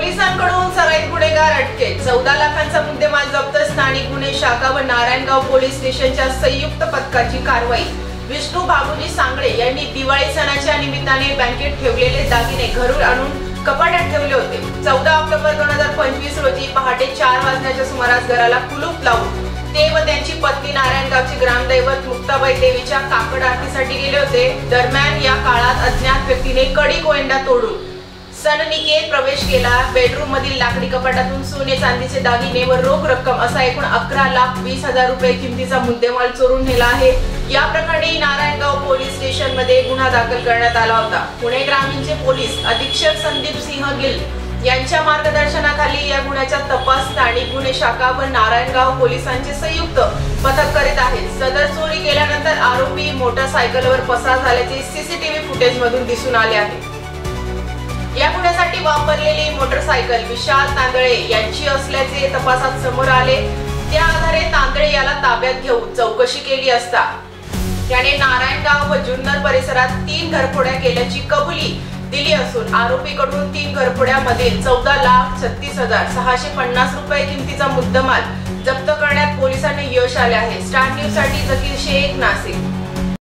पोलिसांकडून सराईत गुन्हेगार अटकेत 14 लाखांचा मुद्देमाल जप्त। स्थानिक गुन्हे शाखा व नारायणगाव पोलीस स्टेशनच्या संयुक्त पथकाची कारवाई। विष्णू बाबूजी सांगळे यांनी दिवाळी सणाच्या निमित्ताने बँकेत ठेवलेले दागिने घरून आणून कपाटात ठेवले होते। 14 ऑक्टोबर 2025 रोजी पहाटे 4 वाजण्याच्या सुमारास घराला कुलूप लावून ते व त्यांची पत्नी नारायणगावची ग्रामदैवत मुक्ताबाई देवीच्या काकड आरतीसाठी गेले होते। दरम्यान या काळात अज्ञात व्यक्तीने कडी कोयंडा तोडून सननिकेत प्रवेश केला। बेडरूम मधील लाकडी कपाटातून सोने चांदीचे दागिने व रोख रक्कम असा एकूण 11,20,000 रुपये किमतीचा मुद्देमाल चोरून नेला आहे। या प्रकरणी नारायणगाव पोलीस स्टेशन मध्ये गुन्हा दाखल करण्यात आला होता। पुणे ग्रामीणचे पोलीस अधीक्षक संदीप सिंह गिल यांच्या मार्गदर्शनाखाली या गुन्ह्याचा तपास स्थानिक गुन्हे शाखा व नारायणगाव पोलिसांचे संयुक्त पथक करीत आहेत। सदर चोरी केल्यानंतर आरोपी मोटरसायकलवर पसार झाल्याचे सीसीटीव्ही फुटेज मधून दिसून आले आहे। या गुन्ह्यासाठी वापरलेली मोटरसायकल विशाल तांदळे यांची असल्याचे तपासात समोर आले। त्या आधारे तांदळे याला ताब्यात घेऊन चौकशी केली असता त्याने नारायणगाव व जुन्नर परिसरात 3 घरफोड्या केल्याची कबुली दिली असून आरोपीकडून 3 घरफोड्यामधील 14,36,650 रुपये किमतीचा मुद्देमाल जप्त करण्यात पोलिसांना यश आले आहे। स्टार न्यूज साठी झकीर शेख, नाशिक।